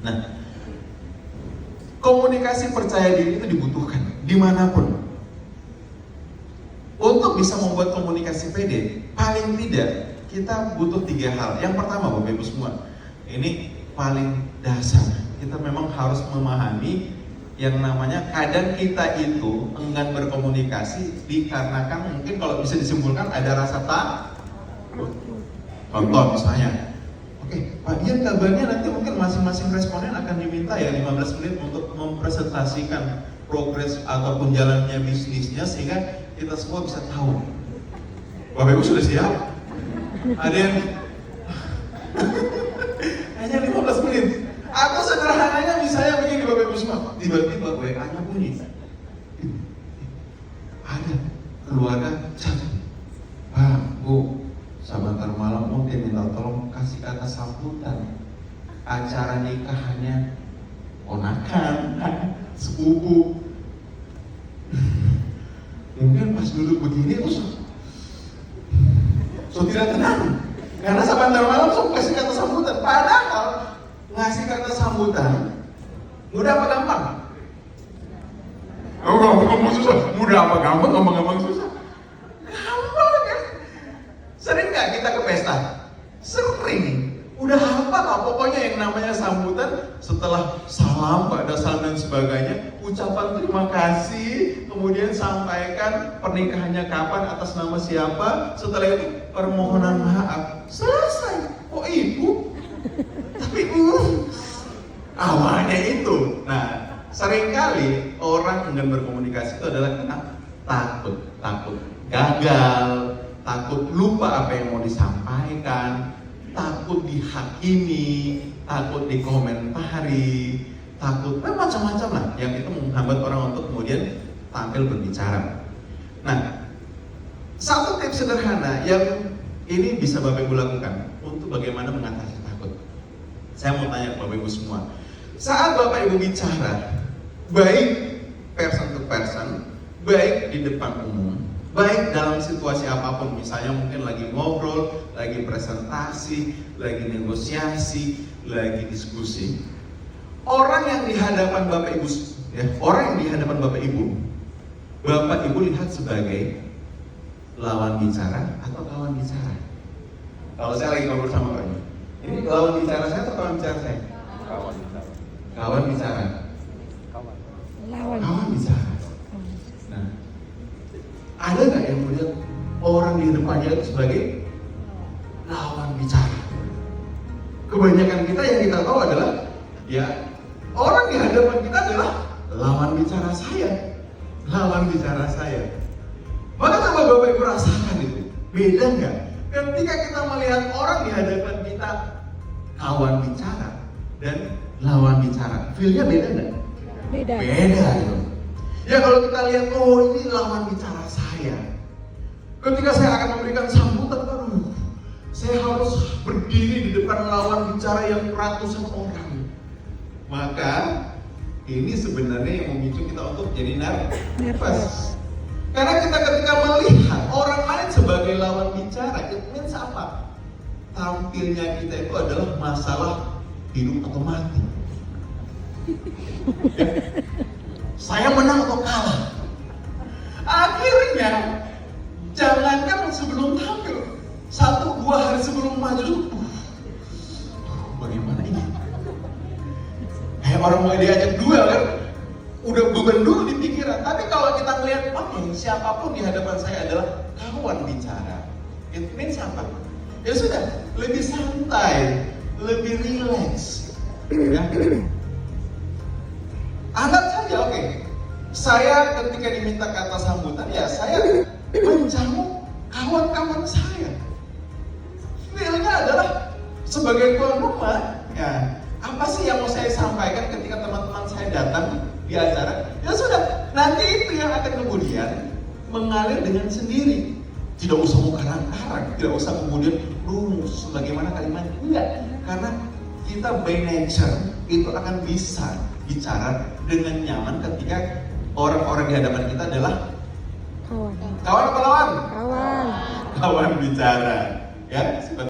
Nah, komunikasi percaya diri itu dibutuhkan dimanapun. Untuk bisa membuat komunikasi pede, paling tidak kita butuh 3 hal. Yang pertama, Bapak Ibu semua, ini paling dasar. Kita memang harus memahami yang namanya kadang kita itu enggan berkomunikasi dikarenakan mungkin kalau bisa disimpulkan ada rasa takut. Contoh misalnya, oke, Pak Dian kabarnya nanti mungkin masing-masing responden akan diminta ya 15 menit untuk mempresentasikan progres ataupun jalannya bisnisnya sehingga kita semua bisa tahu. Bapak Ibu sudah siap? Ada yang hanya 15 menit. Aku sederhananya misalnya begini Bapak Ibu semua, tiba-tiba WA-nya bunyi. Ada keluarga chat, Pak, Bu, sebentar malam mungkin minta tolong kasih kata sambutan acara nikahannya ponakan, sepupu. Mungkin pas duduk begini terus so tidak tenang karena sebentar malam so kasih kata sambutan, padahal ngasih kata sambutan mudah apa gampang? Oh, gampang susah. Mudah apa gampang? Gampang susah. Gampang kan? Sering nggak kita ke pesta? Sering. Udah hafal lah pokoknya yang namanya sambutan setelah salam, pada salam dan sebagainya, ucapan terima kasih, kemudian sampaikan pernikahannya kapan, atas nama siapa, setelah itu permohonan maaf. Selesai. Oh ibu? Tapi awalnya itu. Nah, seringkali orang enggan berkomunikasi itu adalah karena takut gagal, takut lupa apa yang mau disampaikan, takut dihakimi, takut dikomentari, takut macam-macam lah yang itu menghambat orang untuk kemudian tampil berbicara. Nah, satu tips sederhana yang ini bisa Bapak Ibu lakukan untuk bagaimana mengatasi takut. Saya mau tanya Bapak Ibu semua, saat Bapak Ibu bicara, baik person to person, baik di depan umum, baik dalam situasi apapun, misalnya mungkin lagi ngobrol, lagi presentasi, lagi negosiasi, lagi diskusi, orang yang di hadapan Bapak Ibu, ya, orang yang di hadapan Bapak Ibu lihat sebagai lawan bicara atau kawan bicara. Kalau saya lagi ngobrol sama Pak, ini lawan bicara saya atau kawan bicara saya? Kawan bicara. Kawan bicara. Kawan bicara. Nah, ada nggak yang melihat orang di depannya itu sebagai lawan bicara? Kebanyakan kita yang kita tahu adalah ya orang di hadapan kita adalah lawan bicara saya, lawan bicara saya. Maka coba Bapak Ibu rasakan itu, beda nggak? Ketika kita melihat orang di hadapan kita kawan bicara dan lawan bicara, feel-nya beda nggak? Beda Gitu. Ya kalau kita lihat, oh ini lawan bicara saya. Ketika saya akan memberikan sambutan, aduh, saya harus berdiri di depan lawan bicara yang ratusan orang. Maka ini sebenarnya yang memicu kita untuk jadi nervous. Karena kita ketika melihat orang lain sebagai lawan bicara, it means apa? Tampilnya kita itu adalah masalah hidup atau mati. Saya menang atau kalah. Akhirnya jangankan sebelum tampil, 1-2 hari sebelum maju, bagaimana ini? Kayak orang mau diajak duel kan, udah beban dulu di pikiran. Tapi kalau kita melihat, oke, siapapun di hadapan saya adalah kawan bicara, it means apa? Ya sudah, lebih santai, lebih rileks. Ya. Anggap saja, oke, saya ketika diminta kata sambutan, ya saya menjamu kawan-kawan saya. Feel-nya adalah sebagai tuan rumah, ya, apa sih yang mau saya sampaikan ketika teman-teman saya datang di acara? Ya sudah, nanti itu yang akan kemudian mengalir dengan sendiri. Tidak usah mau karang-karang, tidak usah kemudian rumus bagaimana kalimat, enggak. Karena kita by nature itu akan bisa bicara dengan nyaman ketika orang-orang di hadapan kita adalah kawan apa lawan? Kawan. Kawan bicara, ya.